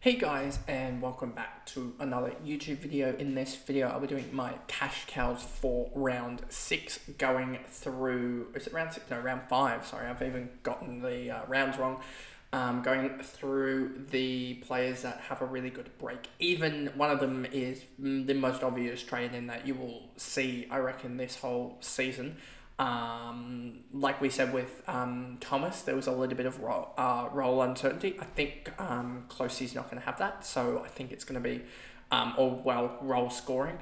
Hey guys, and welcome back to another YouTube video. In this video, I'll be doing my cash cows for round 6, going through, is it round 6? No, round 5, sorry, I've even gotten the rounds wrong. Going through the players that have a really good break. Even one of them is the most obvious trade in that you will see, I reckon, this whole season. Like we said with Thomas, there was a little bit of role uncertainty. I think Closey's not going to have that, so I think it's going to be role scoring.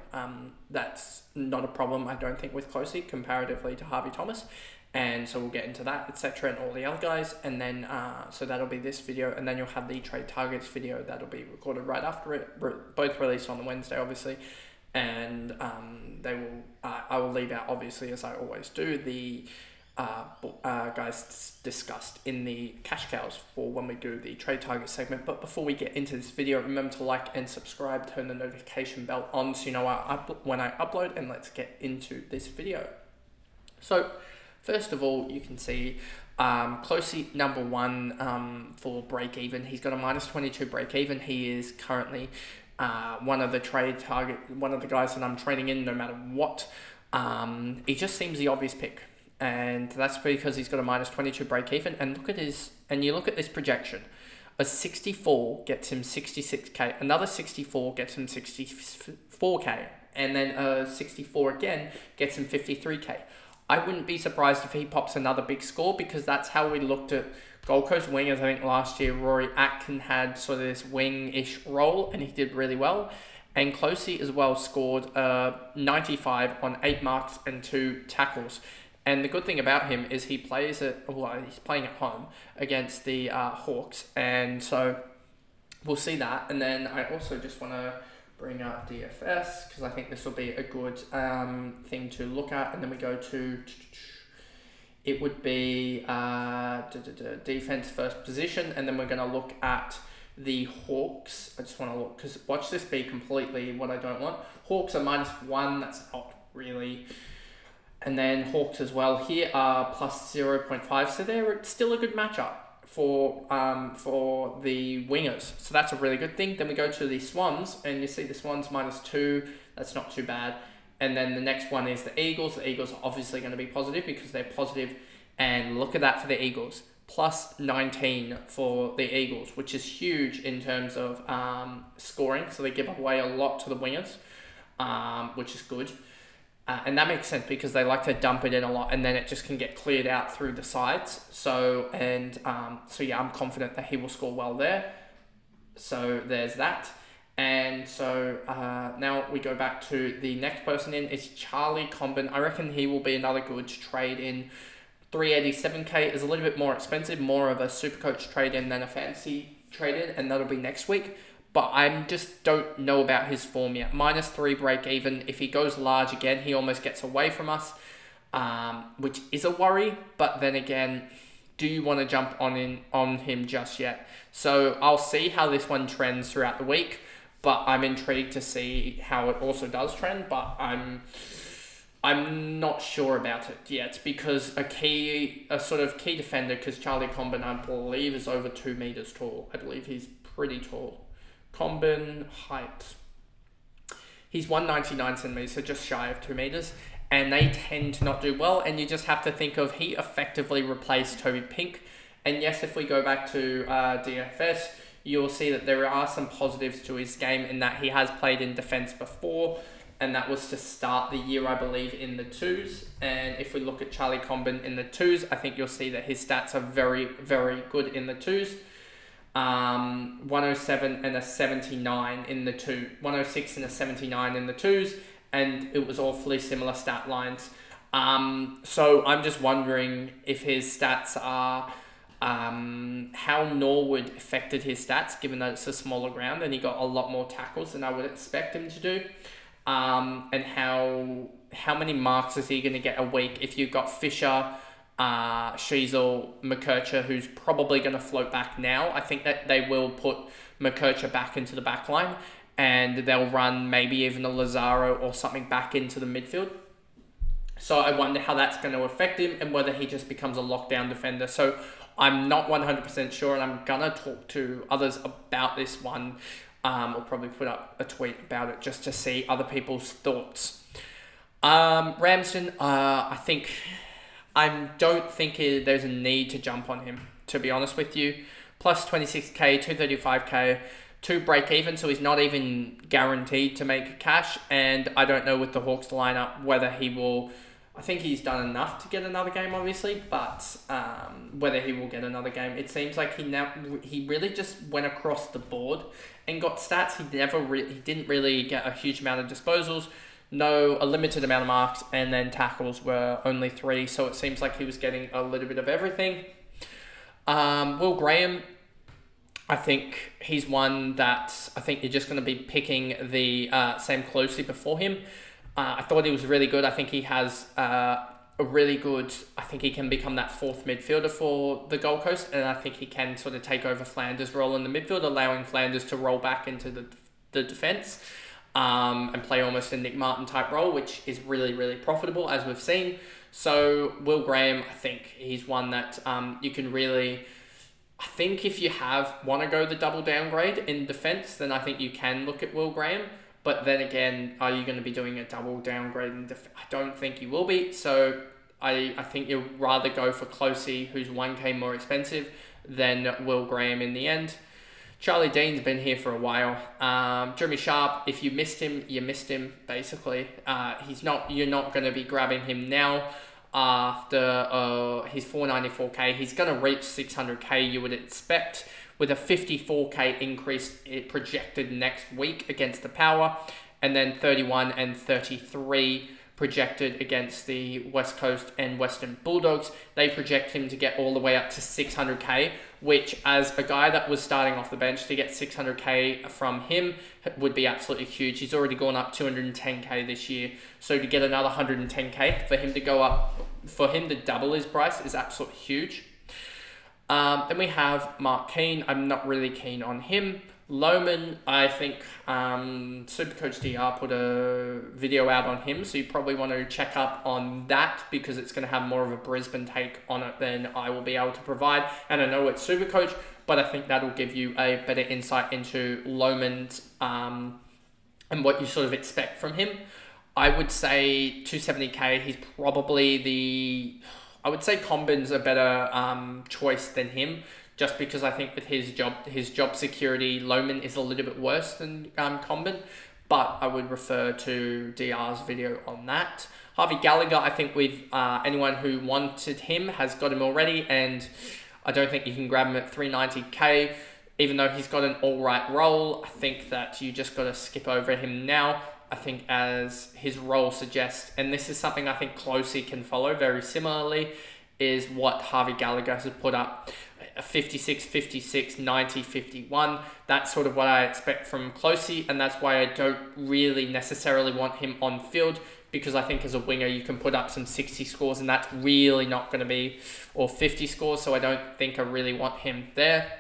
That's not a problem, I don't think, with Closey comparatively to Harvey Thomas, and so we'll get into that, etc., and all the other guys. And then so that'll be this video, and then you'll have the trade targets video that'll be recorded right after it, both released on the Wednesday, obviously. And they will. I will leave out, obviously, as I always do, the guys discussed in the cash cows for when we do the trade target segment. But before we get into this video, remember to like and subscribe, turn the notification bell on so you know when I upload, and let's get into this video. So first of all, you can see Closey number 1 for break even. He's got a -22 break even. He is currently one of the guys that I'm trading in no matter what. He just seems the obvious pick, and that's because he's got a -22 break even. And you look at this projection. A 64 gets him 66k, another 64 gets him 64k, and then a 64 again gets him 53k. I wouldn't be surprised if he pops another big score, because that's how we looked at Gold Coast wingers. I think last year Rory Atkin had sort of this wing-ish role, and he did really well. And Closey as well scored 95 on 8 marks and 2 tackles. And the good thing about him is he's playing at home against the Hawks, and so we'll see that. And then I also just want to bring up DFS, because I think this will be a good thing to look at. And then we go to, it would be defense first position, and then we're going to look at the Hawks. I just want to look, because watch this be completely what I don't want. Hawks are -1, that's not really. And then Hawks as well here are +0.5, so they're still a good matchup for the wingers, so that's a really good thing. Then we go to the Swans, and you see the Swans -2, that's not too bad. And then the next one is the Eagles. The Eagles are obviously going to be positive because they're positive, and look at that for the Eagles, +19 for the Eagles, which is huge in terms of scoring. So they give away a lot to the wingers, which is good. And that makes sense because they like to dump it in a lot, and then it just can get cleared out through the sides. So yeah, I'm confident that he will score well there. So there's that. And so now we go back to the next person in. It's Charlie Comben. I reckon he will be another good trade in. 387k is a little bit more expensive, more of a super coach trade in than a fantasy trade in, and that'll be next week. But I just don't know about his form yet. -3 break even. If he goes large again, he almost gets away from us, which is a worry. But then again, do you want to jump on him just yet? So I'll see how this one trends throughout the week. But I'm intrigued to see how it also does trend. But I'm not sure about it yet, because a sort of key defender, because Charlie Comben, I believe, is over 2 meters tall. I believe he's pretty tall. Comben height. He's 199 centimeters, so just shy of 2 meters. And they tend to not do well. And you just have to think of, he effectively replaced Toby Pink. And yes, if we go back to DFS, you'll see that there are some positives to his game, in that he has played in defense before, and that was to start the year, I believe, in the 2s. And if we look at Charlie Comben in the 2s, I think you'll see that his stats are very, very good in the 2s. 107 and a 79 in the 2, 106 and a 79 in the 2s, and it was awfully similar stat lines. So I'm just wondering if his stats are how Norwood affected his stats, given that it's a smaller ground and he got a lot more tackles than I would expect him to do. And how many marks is he going to get a week if you've got Fisher, Sheasel, McKercher, who's probably going to float back now. I think that they will put McKercher back into the back line, and they'll run maybe even a Lazaro or something back into the midfield. So I wonder how that's going to affect him, and whether he just becomes a lockdown defender. So I'm not 100% sure, and I'm gonna talk to others about this one. I'll probably put up a tweet about it just to see other people's thoughts. Ramsden, I don't think there's a need to jump on him, to be honest with you. Plus 26k, 235k, 2 break even, so he's not even guaranteed to make cash. And I don't know with the Hawks lineup whether he will. I think he's done enough to get another game, obviously, but whether he will get another game, it seems like he really just went across the board and got stats. He didn't really get a huge amount of disposals, a limited amount of marks, and then tackles were only 3. So it seems like he was getting a little bit of everything. Will Graham, I think he's one that I think you're just going to be picking the Sam Closey before him. I thought he was really good. I think he has I think he can become that 4th midfielder for the Gold Coast, and I think he can sort of take over Flanders' role in the midfield, allowing Flanders to roll back into the defence and play almost a Nick Martin type role, which is really, really profitable, as we've seen. So Will Graham, I think he's one that you can really... I think if you want to go the double downgrade in defence, then I think you can look at Will Graham. But then again, are you going to be doing a double downgrade in defence? I don't think you will be. So I think you'll rather go for Closey, who's 1k more expensive, than Will Graham in the end. Charlie Dean's been here for a while. Jeremy Sharp, if you missed him, you missed him, basically. You're not going to be grabbing him now after his 494k. He's going to reach 600k, you would expect, with a 54k increase projected next week against the Power, and then 31 and 33 projected against the West Coast and Western Bulldogs. They project him to get all the way up to 600k, which, as a guy that was starting off the bench, to get 600k from him would be absolutely huge. He's already gone up 210k this year, so to get another 110k for him to go up, for him to double his price is absolutely huge. Then we have Mark Keane. I'm not really keen on him. Lohman, I think Supercoach DR put a video out on him, so you probably want to check up on that because it's going to have more of a Brisbane take on it than I will be able to provide. And I know it's Supercoach, but I think that'll give you a better insight into Lohman's and what you sort of expect from him. I would say 270k, he's probably I would say Combin's a better choice than him, just because I think with his job security, Lohman is a little bit worse than Combin, but I would refer to DR's video on that. Harvey Gallagher, I think with anyone who wanted him has got him already, and I don't think you can grab him at 390k, even though he's got an alright role. I think that you just got to skip over him now. I think as his role suggests, and this is something I think Closey can follow very similarly, is what Harvey Gallagher has put up. 56, 56, 90, 51. That's sort of what I expect from Closey, and that's why I don't really necessarily want him on field, because I think as a winger you can put up some 60 scores and that's really not going to be, or 50 scores, so I don't think I really want him there.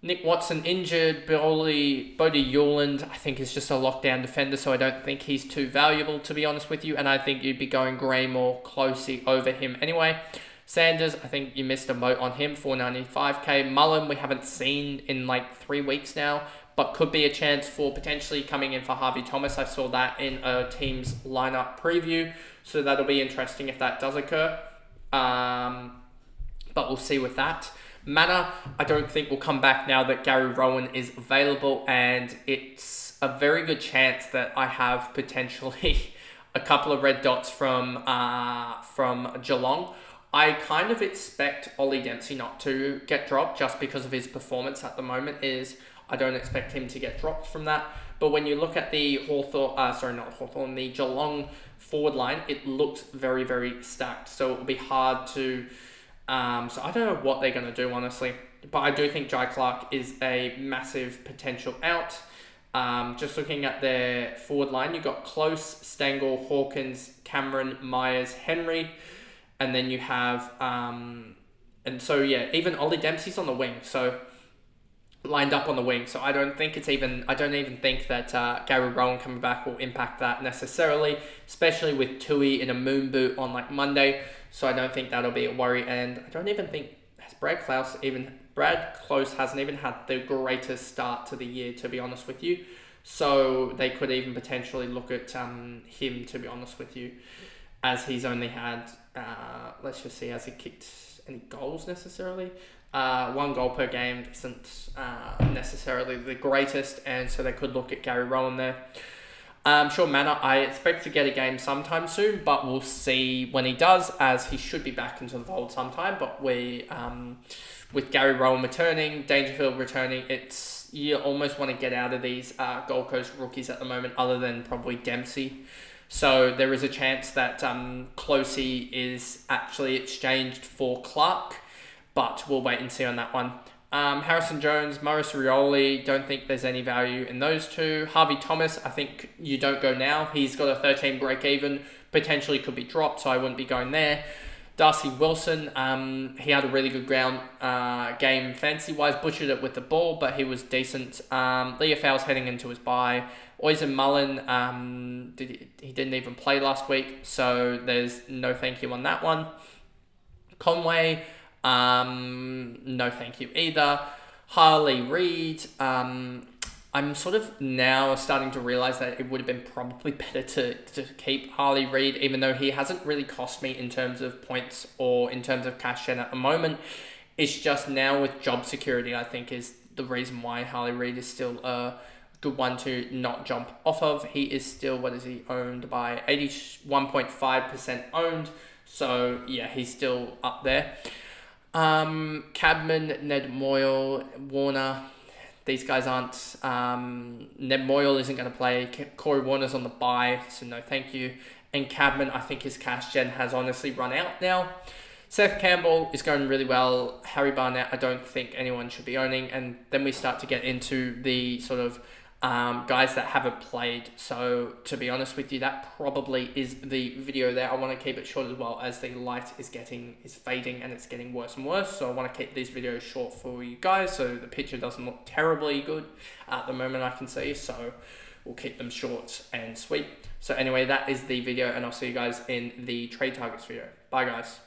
Nick Watson injured. Bodie Hewland, I think, is just a lockdown defender, so I don't think he's too valuable, to be honest with you, and I think you'd be going Graham or Closey over him anyway. Sanders, I think you missed a vote on him, 495k. Mullen, we haven't seen in like 3 weeks now, but could be a chance for potentially coming in for Harvey Thomas. I saw that in a team's lineup preview, so that'll be interesting if that does occur. But we'll see with that. Manor, I don't think will come back now that Gary Rowan is available, and it's a very good chance that I have potentially a couple of red dots from Geelong. I kind of expect Ollie Dempsey not to get dropped just because of his performance at the moment. I don't expect him to get dropped from that. But when you look at the the Geelong forward line, it looks very, very stacked. So it will be hard to... so I don't know what they're going to do, honestly. But I do think Jai Clark is a massive potential out. Just looking at their forward line, you've got Close, Stengel, Hawkins, Cameron, Myers, Henry. And then you have... and so, yeah, even Ollie Dempsey's on the wing. So, lined up on the wing. So, I don't even think that Gary Rowan coming back will impact that necessarily. Especially with Tui in a moon boot on like Monday. So, I don't think that'll be a worry. And I don't even think... Has Brad Close hasn't even had the greatest start to the year, to be honest with you. So they could even potentially look at him, to be honest with you, as he's only had, let's just see, has he kicked any goals necessarily? 1 goal per game isn't necessarily the greatest, and so they could look at Gary Rowan there. Sean Manor, I expect to get a game sometime soon, but we'll see when he does, as he should be back into the fold sometime. But with Gary Rowan returning, Dangerfield returning, you almost want to get out of these Gold Coast rookies at the moment, other than probably Dempsey. So there is a chance that Closey is actually exchanged for Clark, but we'll wait and see on that one. Harrison Jones, Maurice Rioli, don't think there's any value in those two. Harvey Thomas, I think you don't go now. He's got a 13 break even, potentially could be dropped, so I wouldn't be going there. Darcy Wilson, he had a really good game fantasy-wise, butchered it with the ball, but he was decent. Leah Fowles heading into his bye. Oisin Mullen, he didn't even play last week, so there's no thank you on that one. Conway, no thank you either. Harley Reid, I'm sort of now starting to realise that it would have been probably better to keep Harley Reid, even though he hasn't really cost me in terms of points or in terms of cash gen at the moment. It's just now with job security, I think, is the reason why Harley Reid is still a good one to not jump off of. He is still, what is he, owned by 81.5% owned. So yeah, he's still up there. Cadman, Ned Moyle, Warner, these guys aren't. Ned Moyle isn't going to play. Corey Warner's on the bye, so no thank you. And Cadman, I think his cash gen has honestly run out now. Seth Campbell is going really well. Harry Barnett, I don't think anyone should be owning. And then we start to get into the sort of guys that haven't played. So to be honest with you, that probably is the video there. I want to keep it short as well, as the light is fading and it's getting worse and worse. So I want to keep these videos short for you guys, so the picture doesn't look terribly good at the moment, I can see. So we'll keep them short and sweet. So anyway, that is the video, and I'll see you guys in the trade targets video. Bye guys.